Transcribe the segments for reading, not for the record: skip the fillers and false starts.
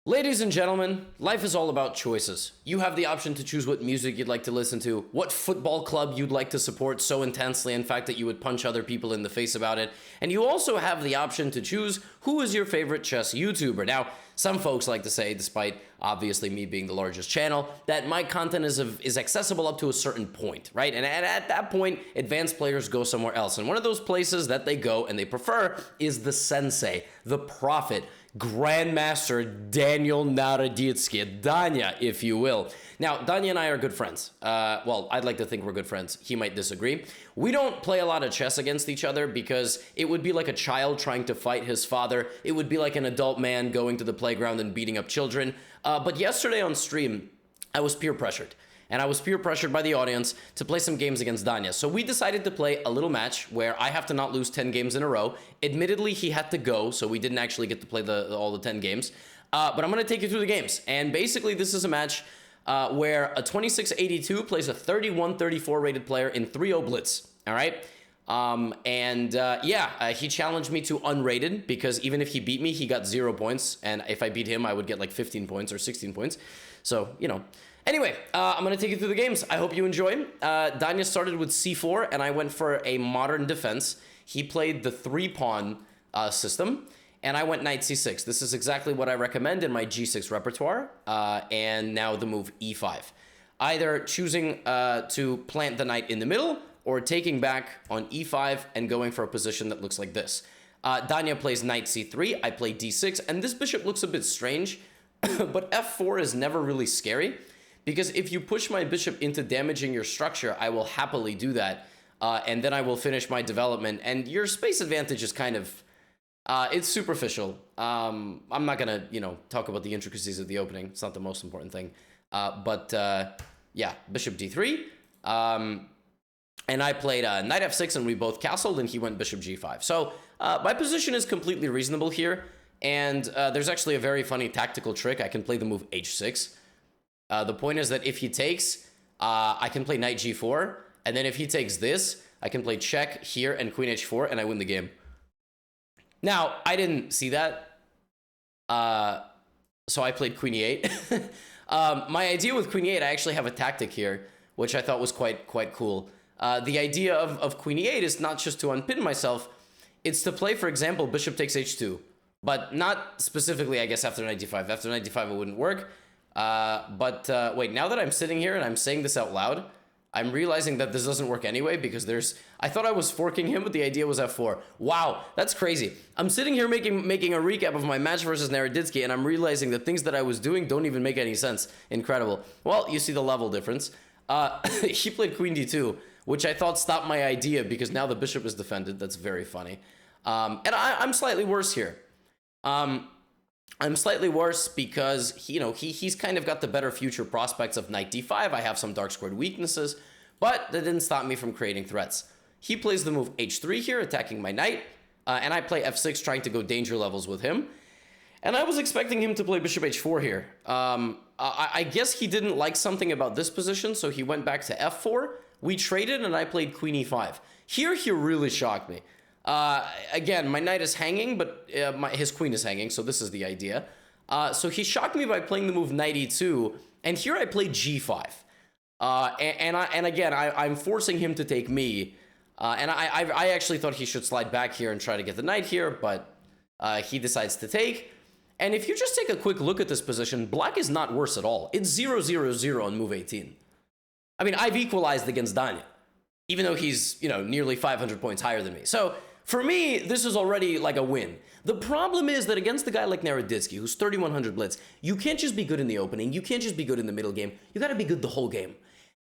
Ladies and gentlemen, life is all about choices. You have the option to choose what music you'd like to listen to, what football club you'd like to support so intensely, in fact, that you would punch other people in the face about it. And you also have the option to choose who is your favorite chess YouTuber. Now, some folks like to say, despite obviously me being the largest channel, that my content is accessible up to a certain point, right? And at that point, advanced players go somewhere else. And one of those places that they go and they prefer is the sensei, the prophet, Grandmaster Daniel NARODITSKY, Danya, if you will. Now, Danya and I are good friends. Well, I'd like to think we're good friends. He might disagree. We don't play a lot of chess against each other because it would be like a child trying to fight his father. It would be like an adult man going to the playground and beating up children. But yesterday on stream, I was peer pressured. And I was peer pressured by the audience to play some games against Danya. So we decided to play a little match where I have to not lose 10 games in a row. Admittedly, he had to go, so we didn't actually get to play all the 10 games. But I'm going to take you through the games. And basically, this is a match where a 2682 plays a 3134 rated player in 3-0 blitz. All right? He challenged me to unrated because even if he beat me, he got 0 points. And if I beat him, I would get like 15 points or 16 points. So, you know. Anyway, I'm going to take you through the games. I hope you enjoy. Danya started with c4, and I went for a modern defense. He played the 3-pawn system, and I went knight c6. This is exactly what I recommend in my g6 repertoire, and now the move e5. Either choosing to plant the knight in the middle, or taking back on e5 and going for a position that looks like this. Danya plays knight c3, I play d6, and this bishop looks a bit strange, but f4 is never really scary. Because if you push my bishop into damaging your structure, I will happily do that. And then I will finish my development. And your space advantage is kind of, it's superficial. I'm not going to, talk about the intricacies of the opening. It's not the most important thing. Yeah, bishop d3. And I played knight f6, and we both castled, and he went bishop g5. So my position is completely reasonable here. And there's actually a very funny tactical trick. I can play the move h6. The point is that if he takes, I can play knight g4, and then if he takes this, I can play check here and queen h4, and I win the game. Now, I didn't see that, so I played queen e8. My idea with queen e8, I actually have a tactic here, which I thought was quite cool. The idea of queen e8 is not just to unpin myself, it's to play, for example, bishop takes h2, but not specifically, I guess, after knight d5. After knight d5, it wouldn't work. Wait, now that I'm sitting here and I'm saying this out loud, I'm realizing that this doesn't work anyway because I thought I was forking him, but the idea was f4. Wow, that's crazy. I'm sitting here making a recap of my match versus NARODITSKY, and I'm realizing the things that I was doing don't even make any sense. Incredible. Well, you see the level difference. He played queen d2, which I thought stopped my idea because now the bishop is defended. That's very funny. And I'm slightly worse here. I'm slightly worse because, he's kind of got the better future prospects of knight d5. I have some dark squared weaknesses, but that didn't stop me from creating threats. He plays the move h3 here, attacking my knight, and I play f6, trying to go danger levels with him. And I was expecting him to play bishop h4 here. I guess he didn't like something about this position, so he went back to f4. We traded, and I played queen e5. Here, he really shocked me. Again, my knight is hanging, but his queen is hanging, so this is the idea. So he shocked me by playing the move knight e2, and here I played g5. Again, I'm forcing him to take me, and I actually thought he should slide back here and try to get the knight here, but he decides to take. And if you just take a quick look at this position, black is not worse at all. It's 0-0-0 on move 18. I mean, I've equalized against Danya, even though he's, nearly 500 points higher than me. So for me, this is already like a win. The problem is that against a guy like NARODITSKY, who's 3100 blitz, you can't just be good in the opening. You can't just be good in the middle game. You got to be good the whole game.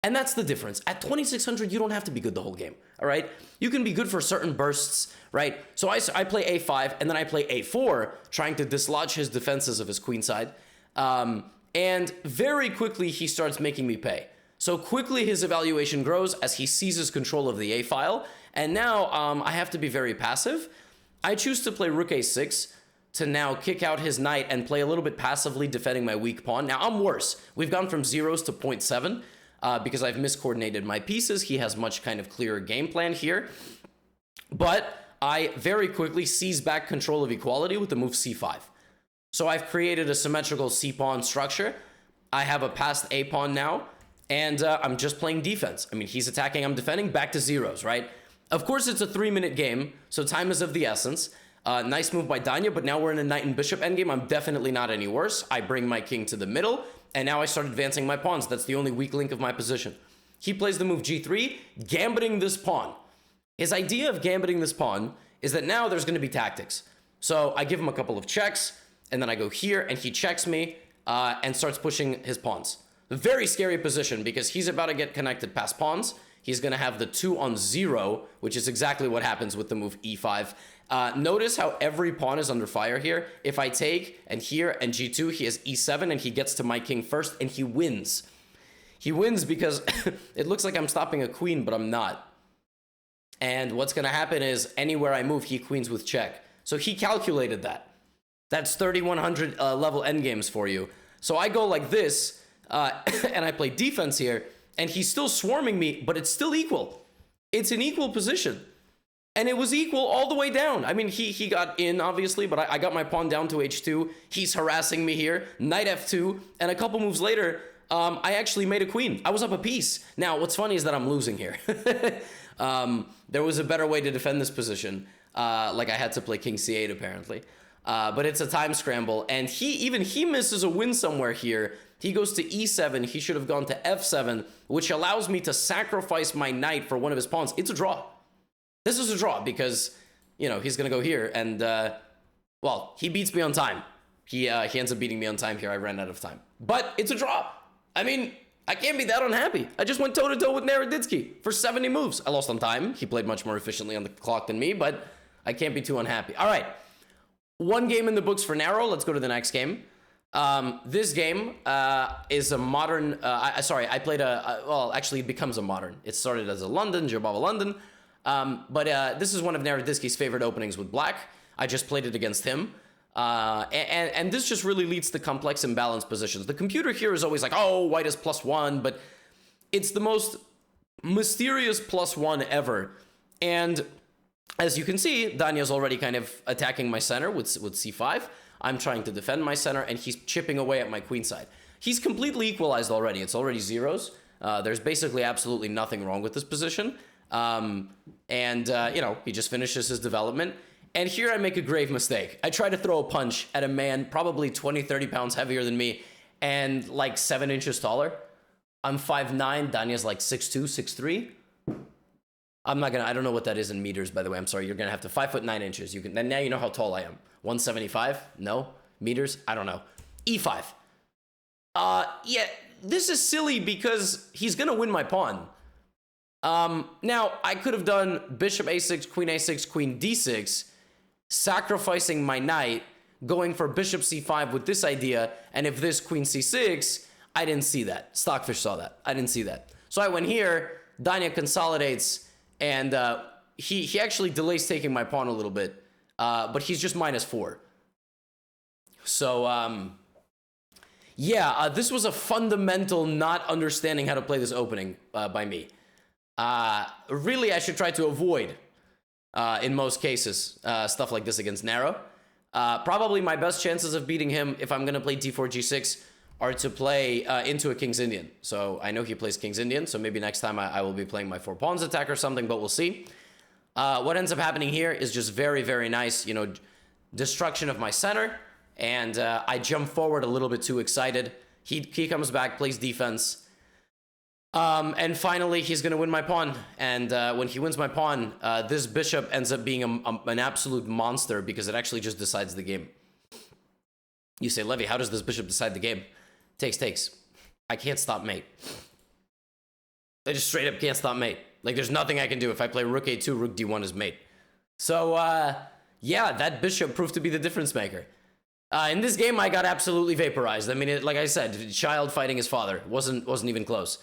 And that's the difference. At 2600, you don't have to be good the whole game, all right? You can be good for certain bursts, right? So I play a5, and then I play a4, trying to dislodge his defenses of his queenside. And very quickly, he starts making me pay. So quickly, his evaluation grows as he seizes control of the A file. And now I have to be very passive. I choose to play rook a6 to now kick out his knight and play a little bit passively defending my weak pawn. Now, I'm worse. We've gone from zeros to 0.7 because I've miscoordinated my pieces. He has much kind of clearer game plan here. But I very quickly seize back control of equality with the move c5. So I've created a symmetrical c-pawn structure. I have a passed a-pawn now, and I'm just playing defense. I mean, he's attacking, I'm defending, back to zeros, right? Of course, it's a 3-minute game, so time is of the essence. Nice move by Danya, but now we're in a knight and bishop endgame. I'm definitely not any worse. I bring my king to the middle, and now I start advancing my pawns. That's the only weak link of my position. He plays the move g3, gambiting this pawn. His idea of gambiting this pawn is that now there's going to be tactics. So I give him a couple of checks, and then I go here, and he checks me and starts pushing his pawns. A very scary position because he's about to get connected past pawns. He's going to have the 2 on 0, which is exactly what happens with the move e5. Notice how every pawn is under fire here. If I take and here and g2, he has e7 and he gets to my king first and he wins. He wins because it looks like I'm stopping a queen, but I'm not. And what's going to happen is anywhere I move, he queens with check. So he calculated that. That's 3100 level endgames for you. So I go like this and I play defense here and he's still swarming me, but it's still equal. It's an equal position. And it was equal all the way down. I mean, he got in, obviously, but I got my pawn down to h2. He's harassing me here. Knight f2. And a couple moves later, I actually made a queen. I was up a piece. Now, what's funny is that I'm losing here. There was a better way to defend this position. Like I had to play king c8, apparently. But it's a time scramble. And he misses a win somewhere here. He goes to e7. He should have gone to f7, which allows me to sacrifice my knight for one of his pawns. It's a draw. This is a draw because, you know, he's going to go here and, well, he beats me on time. He ends up beating me on time here. I ran out of time. But it's a draw. I mean, I can't be that unhappy. I just went toe-to-toe with NARODITSKY for 70 moves. I lost on time. He played much more efficiently on the clock than me, but I can't be too unhappy. All right. One game in the books for Naro. Let's go to the next game. This game is a modern... I played well, actually, it becomes a modern. It started as a London, Jababa London. But this is one of NARODITSKY's favorite openings with black. I just played it against him. And this just really leads to complex imbalanced positions. The computer here is always like, oh, white is +1, but it's the most mysterious +1 ever. And as you can see, Danya's already kind of attacking my center with c5. I'm trying to defend my center, and he's chipping away at my queen side. He's completely equalized already. It's already zeros. There's basically absolutely nothing wrong with this position. You know, he just finishes his development. And here I make a grave mistake. I try to throw a punch at a man probably 20, 30 pounds heavier than me and like 7 inches taller. I'm 5'9", Danya's like 6'2", 6'3". I don't know what that is in meters, by the way. I'm sorry. You're going to have to 5'9" inches. And now you know how tall I am. 175? No? Meters? I don't know. E5. Yeah, this is silly because he's going to win my pawn. Now, I could have done bishop a6, queen d6, sacrificing my knight, going for bishop c5 with this idea, and if this queen c6, I didn't see that. Stockfish saw that. I didn't see that. So I went here, Danya consolidates, and he actually delays taking my pawn a little bit, but he's just -4. So, yeah, this was a fundamental not understanding how to play this opening by me. Really, I should try to avoid, in most cases, stuff like this against Naro. Probably my best chances of beating him, if I'm going to play d4, g6, are to play into a King's Indian. So I know he plays King's Indian, so maybe next time I will be playing my 4 pawns attack or something, but we'll see. What ends up happening here is just very, very nice, you know, destruction of my center, and I jump forward a little bit too excited. He comes back, plays defense. And finally, he's going to win my pawn. And when he wins my pawn, this bishop ends up being an absolute monster because it actually just decides the game. You say, Levy, how does this bishop decide the game? Takes. I can't stop mate. I just straight up can't stop mate. Like, there's nothing I can do. If I play rook a2, rook d1 is mate. So, yeah, that bishop proved to be the difference maker. In this game, I got absolutely vaporized. I mean, like I said, child fighting his father. Wasn't even close.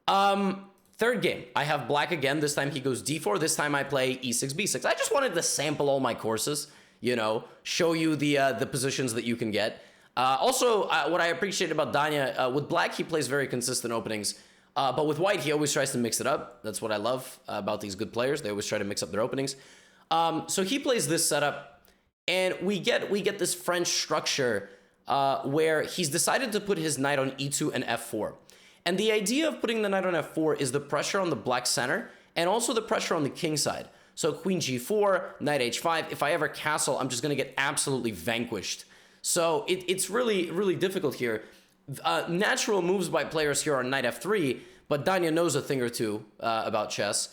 Third game, I have black again. This time he goes d4. This time I play e6, b6. I just wanted to sample all my courses, you know, show you the positions that you can get. Also, what I appreciate about Danya, with black, he plays very consistent openings. But with white, he always tries to mix it up. That's what I love about these good players. They always try to mix up their openings. So he plays this setup. And we get this French structure where he's decided to put his knight on e2 and f4. And the idea of putting the knight on f4 is the pressure on the black center and also the pressure on the king side. So queen g4, knight h5. If I ever castle, I'm just going to get absolutely vanquished. So it's really, really difficult here. Natural moves by players here are knight f3, but Danya knows a thing or two about chess.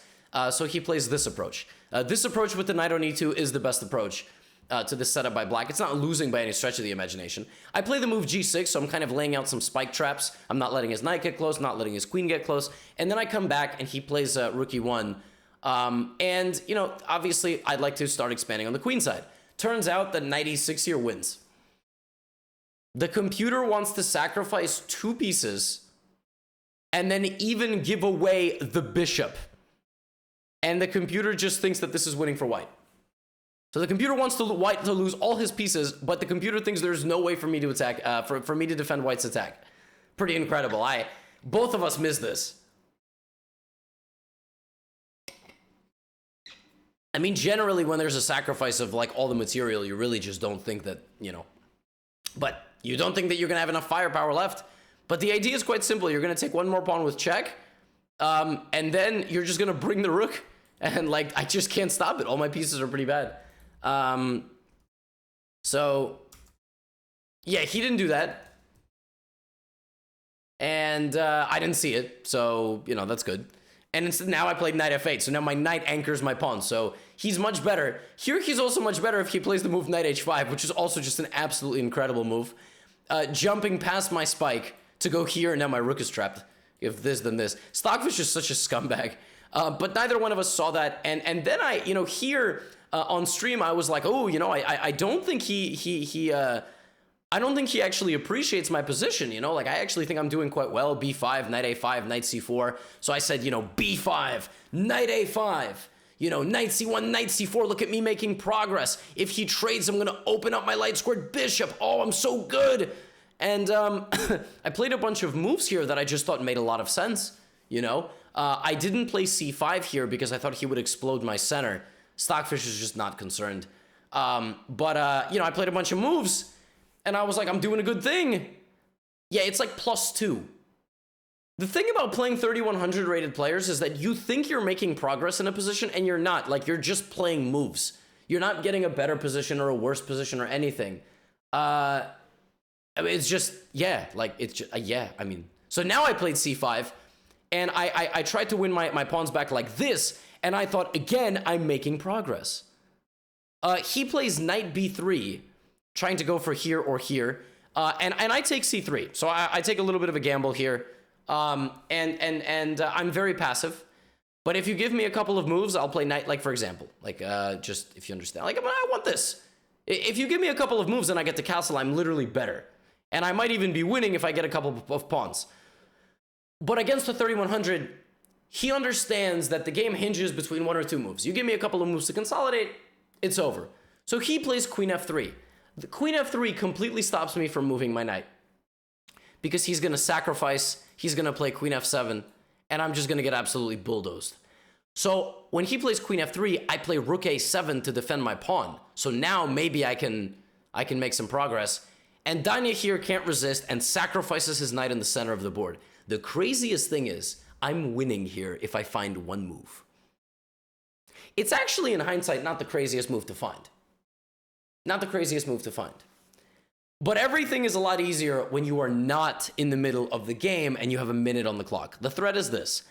So he plays this approach. This approach with the knight on e2 is the best approach to this setup by black. It's not losing by any stretch of the imagination. I play the move g6, so I'm kind of laying out some spike traps. I'm not letting his knight get close, not letting his queen get close. And then I come back and he plays rook e1. And, you know, obviously I'd like to start expanding on the queen side. Turns out that knight e6 here wins. The computer wants to sacrifice 2 pieces and then even give away the bishop. And the computer just thinks that this is winning for white. So the computer wants white to lose all his pieces, but the computer thinks there's no way for me to attack, for me to defend white's attack. Pretty incredible. Both of us missed this. I mean, generally, when there's a sacrifice of like all the material, you really just don't think that, you know, but you don't think that you're gonna have enough firepower left. But the idea is quite simple. You're gonna take one more pawn with check, and then you're just gonna bring the rook, and like I just can't stop it. All my pieces are pretty bad. So yeah, he didn't do that, and I didn't see it, so you know that's good. And instead now I played knight f8, so now my knight anchors my pawn, so he's much better. Here he's also much better if he plays the move knight h5, which is also just an absolutely incredible move. Jumping past my spike to go here, and now my rook is trapped. If this, then this. Stockfish is such a scumbag. But neither one of us saw that, and then I, you know, here on stream I was like, oh, you know, I don't think I don't think he actually appreciates my position, you know, like I actually think I'm doing quite well. B5, knight a5, knight c4. So I said, you know, b5, knight a5, you know, knight c1, knight c4. Look at me making progress. If he trades, I'm going to open up my light squared bishop. Oh, I'm so good. And I played a bunch of moves here that I just thought made a lot of sense, you know. I didn't play c5 here because I thought he would explode my center. Stockfish is just not concerned. You know, I played a bunch of moves. And I was like, I'm doing a good thing. Yeah, it's like +2. The thing about playing 3100 rated players is that you think you're making progress in a position and you're not. Like, you're just playing moves. You're not getting a better position or a worse position or anything. I mean, it's just, yeah, like, it's just, yeah, I mean. So now I played c5, and I tried to win my pawns back like this, and I thought, again, I'm making progress. He plays knight b3, trying to go for here or here, and I take c3. So I take a little bit of a gamble here, and I'm very passive. But if you give me a couple of moves, I'll play knight, like for example, like just if you understand, like I want this. If you give me a couple of moves and I get to castle, I'm literally better, and I might even be winning if I get a couple of pawns. But against the 3100, he understands that the game hinges between 1 or 2 moves. You give me a couple of moves to consolidate, it's over. So he plays queen f3. The queen f3 completely stops me from moving my knight because he's going to sacrifice, he's going to play queen f7, and I'm just going to get absolutely bulldozed. So when he plays queen f3, I play rook a7 to defend my pawn. So now maybe I can make some progress. And Danya here can't resist and sacrifices his knight in the center of the board. The craziest thing is I'm winning here if I find one move. It's actually, in hindsight, not the craziest move to find. Not the craziest move to find. But everything is a lot easier when you are not in the middle of the game and you have a minute on the clock. The threat is this.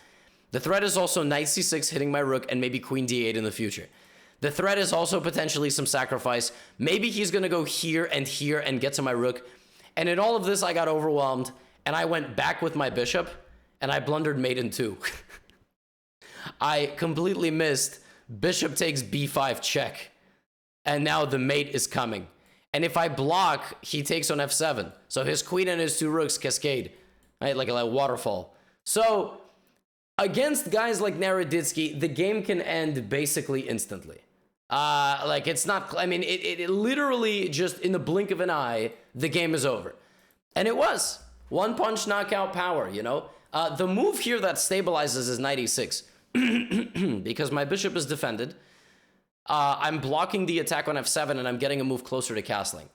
The threat is also knight c6 hitting my rook and maybe queen d8 in the future. The threat is also potentially some sacrifice. Maybe he's going to go here and get to my rook. And in all of this, I got overwhelmed and I went back with my bishop and I blundered mate in 2. I completely missed bishop takes b5 check. And now the mate is coming. And if I block, he takes on f7. So his queen and his 2 rooks cascade, right? Like a waterfall. So against guys like NARODITSKY, the game can end basically instantly. Like it's not, I mean, it literally just in the blink of an eye, the game is over. And it was. One punch knockout power, you know? The move here that stabilizes is knight e6. Because my bishop is defended. I'm blocking the attack on f7, and I'm getting a move closer to castling.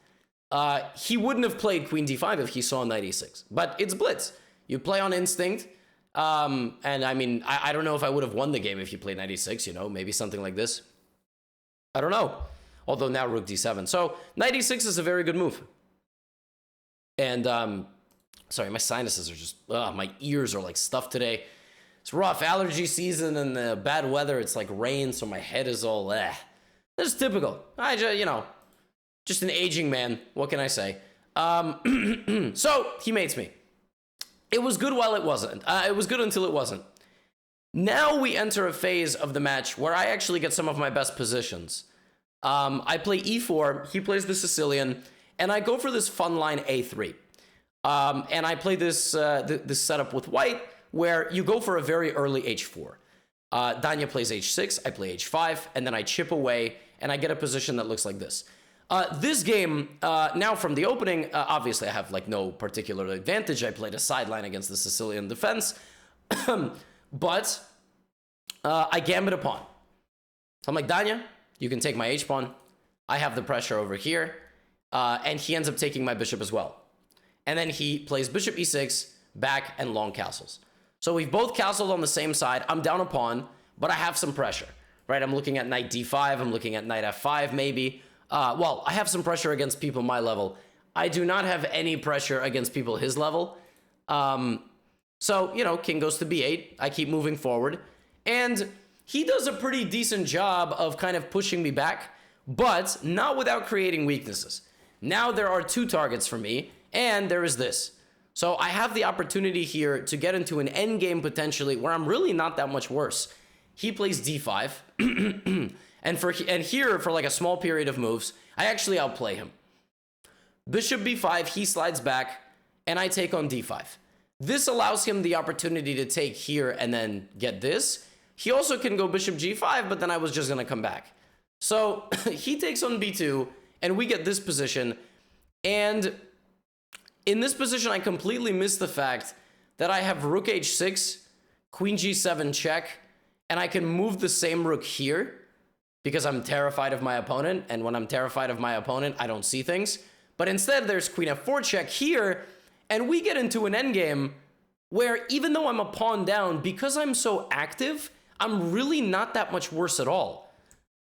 He wouldn't have played queen d5 if he saw knight e6, but it's blitz. You play on instinct, and I mean, I don't know if I would have won the game if you played knight e6, you know, maybe something like this. I don't know. Although now rook d7. So knight e6 is a very good move. And, sorry, my sinuses are just, my ears are like stuffed today. It's rough. Allergy season and the bad weather. It's like rain, so my head is all, That's typical. I just, you know, just an aging man. What can I say? So he mates me. It was good while it wasn't. It was good until it wasn't. Now we enter a phase of the match where I actually get some of my best positions. I play e4, he plays the Sicilian, and I go for this fun line a3. And I play this this setup with white, where you go for a very early h4. Danya plays h6, I play h5, and then I chip away, and I get a position that looks like this. This game, now from the opening, obviously I have like no particular advantage. I played a sideline against the Sicilian defense. But I gambit a pawn. So I'm like, Danya, you can take my h-pawn. I have the pressure over here. And he ends up taking my bishop as well. And then he plays bishop e6, back, and long castles. So we've both castled on the same side. I'm down a pawn, but I have some pressure, right? I'm looking at knight d5. I'm looking at knight f5, maybe. Well, I have some pressure against people my level. I do not have any pressure against people his level. So, you know, king goes to b8. I keep moving forward. And he does a pretty decent job of kind of pushing me back, but not without creating weaknesses. Now there are two targets for me, and there is this. So I have the opportunity here to get into an endgame potentially where I'm really not that much worse. He plays d5, and here, for like a small period of moves, I actually outplay him. Bishop b5, he slides back, and I take on d5. This allows him the opportunity to take here and then get this. He also can go bishop g5, but then I was just going to come back. So he takes on b2, and we get this position. And in this position, I completely miss the fact that I have rook h6, queen g7 check, and I can move the same rook here because I'm terrified of my opponent. And when I'm terrified of my opponent, I don't see things. But instead, there's queen f4 check here, and we get into an endgame where even though I'm a pawn down, because I'm so active, I'm really not that much worse at all.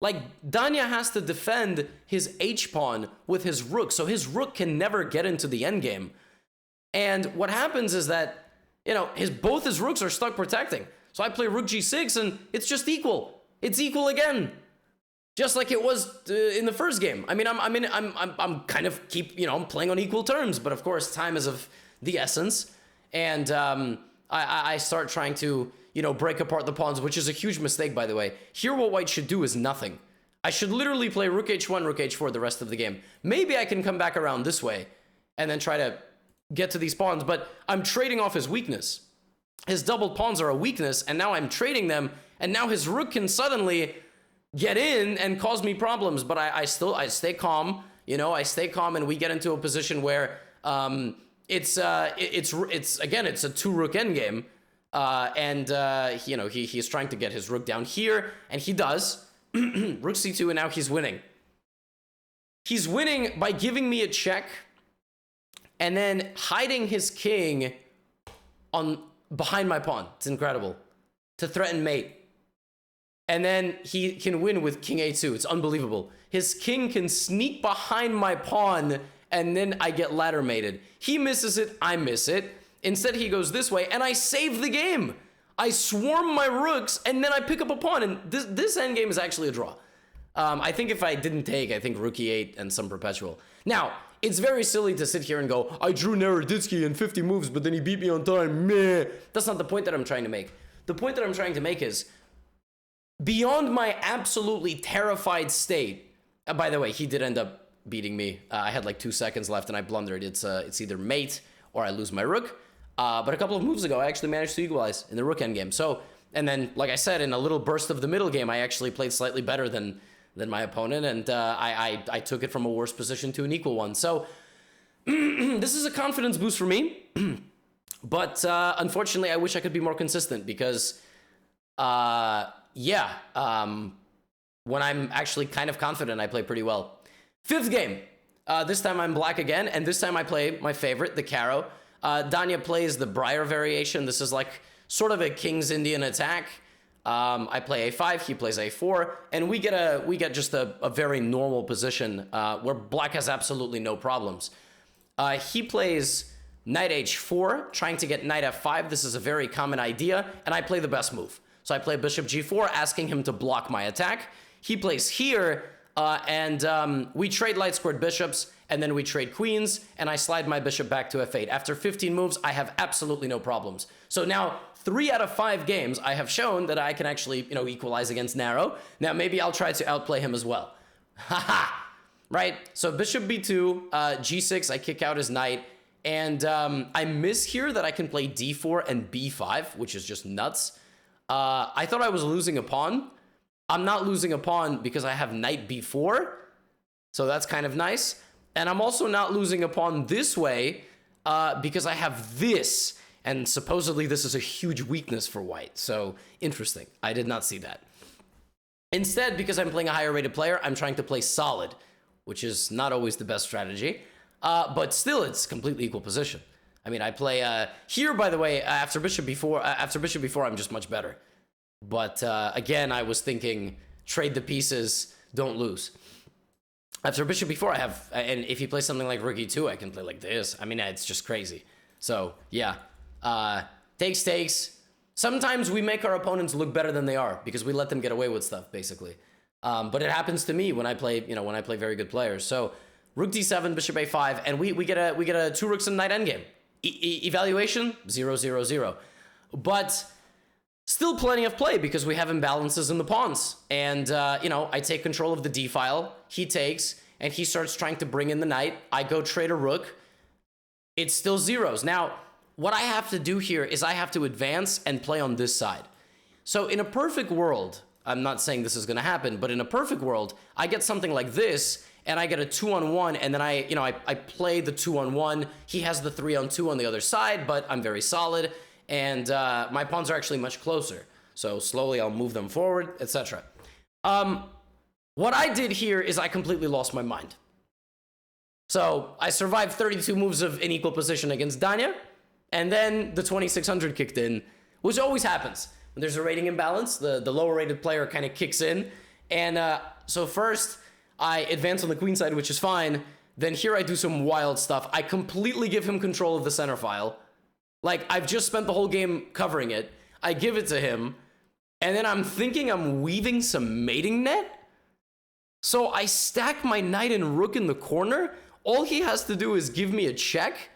Like, Danya has to defend his h-pawn with his rook, so his rook can never get into the endgame. And what happens is that, you know, both his rooks are stuck protecting. So I play rook g6, and it's just equal. It's equal again. Just like it was in the first game. I mean, I'm kind of I'm playing on equal terms, but of course, time is of the essence. And I start trying to, break apart the pawns, which is a huge mistake, by the way. Here, what white should do is nothing. I should literally play rook h1, rook h4 the rest of the game. Maybe I can come back around this way and then try to get to these pawns, but I'm trading off his weakness. His doubled pawns are a weakness, and now I'm trading them, and now his rook can suddenly get in and cause me problems, but I stay calm. I stay calm, and we get into a position where it's again, it's a two rook endgame, and he's trying to get his rook down here, and he does. Rook c2, and now he's winning. He's winning by giving me a check, and then hiding his king behind my pawn. It's incredible. To threaten mate. And then he can win with king a2. It's unbelievable. His king can sneak behind my pawn, and then I get ladder mated. He misses it, I miss it. Instead, he goes this way, and I save the game. I swarm my rooks, and then I pick up a pawn, and this endgame is actually a draw. I think if I didn't take, I think rook e8 and some perpetual. Now, it's very silly to sit here and go, I drew NARODITSKY in 50 moves, but then he beat me on time. Meh. That's not the point that I'm trying to make. The point that I'm trying to make is, beyond my absolutely terrified state, by the way, he did end up beating me. I had like 2 seconds left, and I blundered. It's either mate or I lose my rook. But a couple of moves ago, I actually managed to equalize in the rook endgame. So, and then, like I said, in a little burst of the middle game, I actually played slightly better than my opponent, and I took it from a worse position to an equal one. So, this is a confidence boost for me. But unfortunately, I wish I could be more consistent because, when I'm actually kind of confident, I play pretty well. Fifth game. This time I'm black again, and this time I play my favorite, the Caro. Danya plays the Briar variation. This is like sort of a King's Indian attack. I play a5, he plays a4, and we get just a very normal position where black has absolutely no problems. He plays knight h4, trying to get knight f5. This is a very common idea, and I play the best move. So I play bishop g4, asking him to block my attack. He plays here, and we trade light squared bishops, and then we trade queens, and I slide my bishop back to f8. After 15 moves, I have absolutely no problems. So now, 3 out of 5 games, I have shown that I can actually, equalize against Naro. Now, maybe I'll try to outplay him as well. Haha! Right? So bishop b2, g6, I kick out his knight, and I miss here that I can play d4 and b5, which is just nuts. I thought I was losing a pawn. I'm not losing a pawn because I have knight b4, so that's kind of nice. And I'm also not losing a pawn this way because I have this, and supposedly this is a huge weakness for white. So interesting. I did not see that. Instead, because I'm playing a higher rated player, I'm trying to play solid, which is not always the best strategy, but still it's completely equal position. I mean, I play here, by the way, after bishop b4, I'm just much better. But again, I was thinking, trade the pieces, don't lose. After bishop b4, I have, and if he plays something like rook e2, I can play like this. I mean, it's just crazy. So, yeah. Takes. Sometimes we make our opponents look better than they are because we let them get away with stuff, basically. But it happens to me when I play, when I play very good players. So, rook d7, bishop a5, and we get a 2 rooks and knight endgame. Evaluation 0-0-0. But still plenty of play because we have imbalances in the pawns. And, I take control of the d file. He takes, and he starts trying to bring in the knight. I go trade a rook. It's still zeros. Now, what I have to do here is I have to advance and play on this side. So in a perfect world, I'm not saying this is going to happen, but in a perfect world, I get something like this, and I get a 2-on-1, and then I play the 2-on-1. He has the 3-on-2 on the other side, but I'm very solid, and my pawns are actually much closer. So slowly I'll move them forward, etc. What I did here is I completely lost my mind. So I survived 32 moves of an equal position against Danya, and then the 2600 kicked in, which always happens. When there's a rating imbalance, the lower rated player kind of kicks in. And so first, I advance on the queen side, which is fine. Then here I do some wild stuff. I completely give him control of the center file. Like, I've just spent the whole game covering it. I give it to him. And then I'm thinking I'm weaving some mating net. So I stack my knight and rook in the corner. All he has to do is give me a check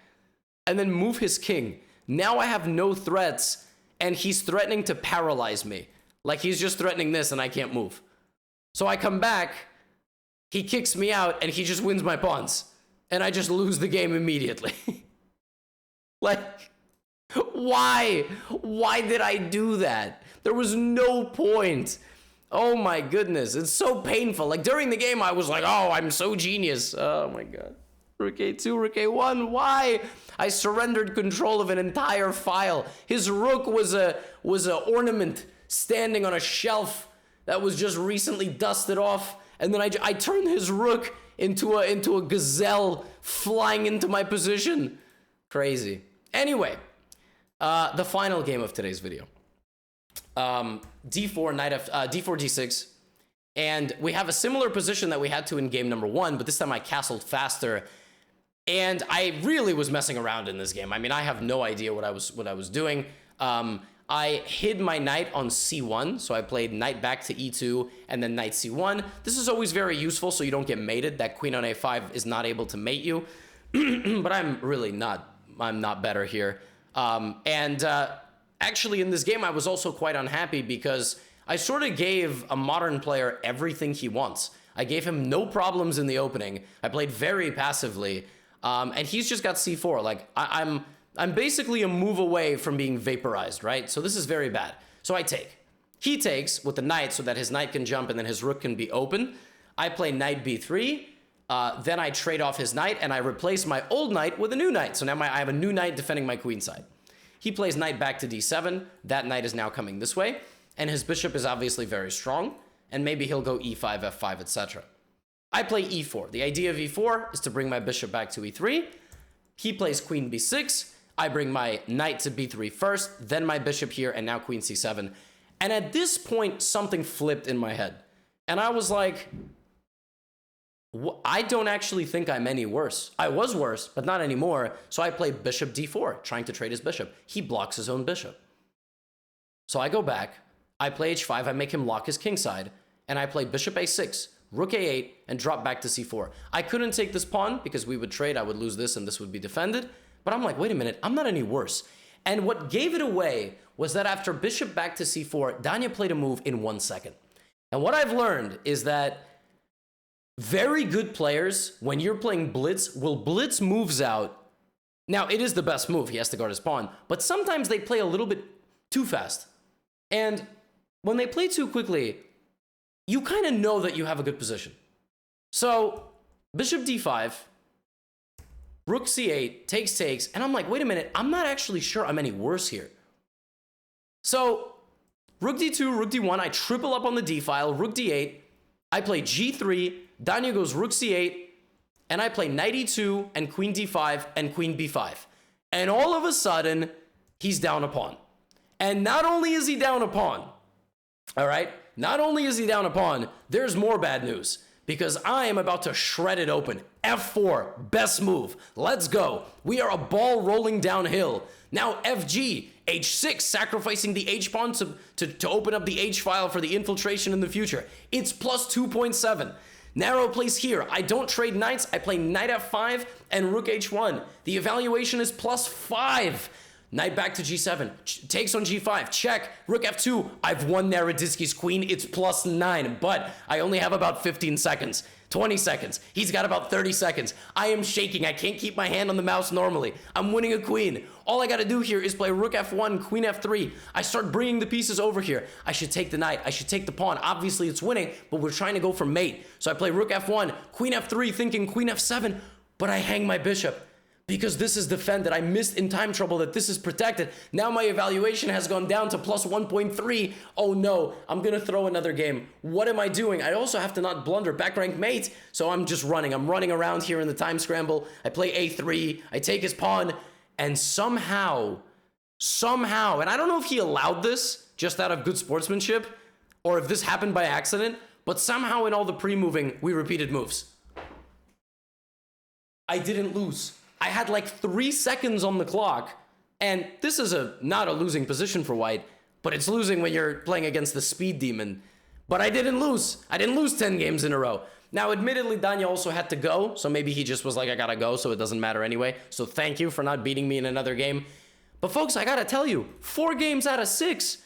and then move his king. Now I have no threats, and he's threatening to paralyze me. Like, he's just threatening this, and I can't move. So I come back, he kicks me out, and he just wins my pawns. And I just lose the game immediately. Like, why? Why did I do that? There was no point. Oh my goodness, it's so painful. Like, during the game, I was like, oh, I'm so genius. Oh my god. Rook a2, rook a1, why? I surrendered control of an entire file. His rook was a ornament standing on a shelf that was just recently dusted off, and then I turned his rook into a gazelle flying into my position. Crazy. Anyway, the final game of today's video. D4, d6, and we have a similar position that we had to in game number 1, but this time I castled faster. And I really was messing around in this game. I mean, I have no idea what I was doing. I hid my knight on c1, so I played knight back to e2 and then knight c1. This is always very useful so you don't get mated. That queen on a5 is not able to mate you. But I'm not better here. Actually in this game I was also quite unhappy because I sort of gave a modern player everything he wants. I gave him no problems in the opening. I played very passively. And he's just got c4. Like, I'm basically a move away from being vaporized, right? So this is very bad. So I take. He takes with the knight so that his knight can jump and then his rook can be open. I play knight b3. Then I trade off his knight and I replace my old knight with a new knight. So now I have a new knight defending my queen side. He plays knight back to d7. That knight is now coming this way. And his bishop is obviously very strong. and maybe he'll go e5, f5, etc. I play e4. The idea of e4 is to bring my bishop back to e3. He plays queen b6. I bring my knight to b3 first, then my bishop here, and now queen c7. And at this point, something flipped in my head. And I was like, I don't actually think I'm any worse. I was worse, but not anymore. So I play bishop d4, trying to trade his bishop. He blocks his own bishop. So I go back, I play h5, I make him lock his king side, and I play bishop a6, rook a8, and drop back to c4. I couldn't take this pawn because we would trade, I would lose this, and this would be defended. But I'm like, wait a minute, I'm not any worse. And what gave it away was that after bishop back to c4, Danya played a move in 1 second. And what I've learned is that very good players, when you're playing blitz, will blitz moves out. Now, it is the best move. He has to guard his pawn. But sometimes they play a little bit too fast. And when they play too quickly, you kind of know that you have a good position. So, bishop d5, rook c8, takes, and I'm like, wait a minute, I'm not actually sure I'm any worse here. So, rook d2, rook d1, I triple up on the d file, rook d8, I play g3, Danya goes rook c8, and I play knight e2, and queen d5, and queen b5. And all of a sudden, he's down a pawn. And not only is he down a pawn, all right? Not only is he down a pawn, there's more bad news. Because I am about to shred it open. f4, best move. Let's go. We are a ball rolling downhill. Now fg, h6, sacrificing the h-pawn to open up the h-file for the infiltration in the future. It's plus 2.7. Narrow plays here. I don't trade knights. I play knight f5 and rook h1. The evaluation is plus 5. Knight back to g7, takes on g5, check, rook f2, I've won NARODITSKY's queen, it's plus 9, but I only have about 15 seconds, 20 seconds, he's got about 30 seconds, I am shaking, I can't keep my hand on the mouse normally, I'm winning a queen, all I gotta do here is play rook f1, queen f3, I start bringing the pieces over here, I should take the knight, I should take the pawn, obviously it's winning, but we're trying to go for mate, so I play rook f1, queen f3, thinking queen f7, but I hang my bishop. Because this is defended. I missed in time trouble that this is protected. Now my evaluation has gone down to plus 1.3. Oh no, I'm gonna throw another game. What am I doing? I also have to not blunder back rank mate. So I'm just running. I'm running around here in the time scramble. I play a3, I take his pawn, and somehow, and I don't know if he allowed this just out of good sportsmanship, or if this happened by accident, but somehow in all the pre-moving, we repeated moves. I didn't lose. I had like 3 seconds on the clock, and this is not a losing position for white, but it's losing when you're playing against the speed demon. But I didn't lose. I didn't lose 10 games in a row. Now, admittedly, Danya also had to go, so maybe he just was like, I gotta go, so it doesn't matter anyway. So thank you for not beating me in another game. But folks, I gotta tell you, 4 games out of 6,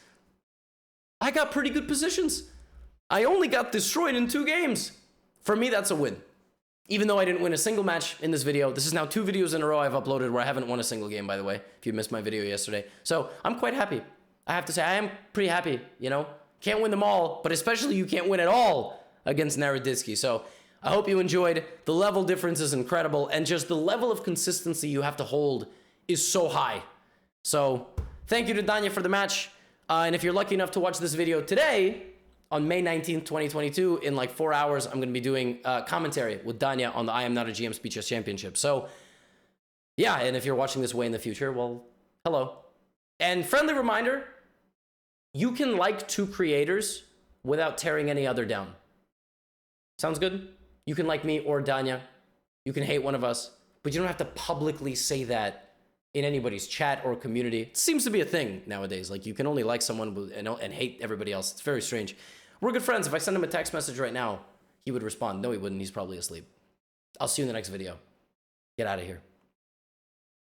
I got pretty good positions. I only got destroyed in 2 games. For me, that's a win. Even though I didn't win a single match in this video, this is now 2 videos in a row I've uploaded where I haven't won a single game, by the way, if you missed my video yesterday. So I'm quite happy. I have to say, I am pretty happy, you know? Can't win them all, but especially you can't win at all against NARODITSKY. So I hope you enjoyed. The level difference is incredible, and just the level of consistency you have to hold is so high. So thank you to Danya for the match. And if you're lucky enough to watch this video today, on May 19th, 2022, in like 4 hours, I'm going to be doing commentary with Danya on the I Am Not a GM Speed Chess Championship. So, yeah, and if you're watching this way in the future, well, hello. And friendly reminder, you can like 2 creators without tearing any other down. Sounds good? You can like me or Danya. You can hate one of us, but you don't have to publicly say that in anybody's chat or community. It seems to be a thing nowadays. Like, you can only like someone and hate everybody else. It's very strange. We're good friends. If I send him a text message right now, he would respond. No, he wouldn't. He's probably asleep. I'll see you in the next video. Get out of here.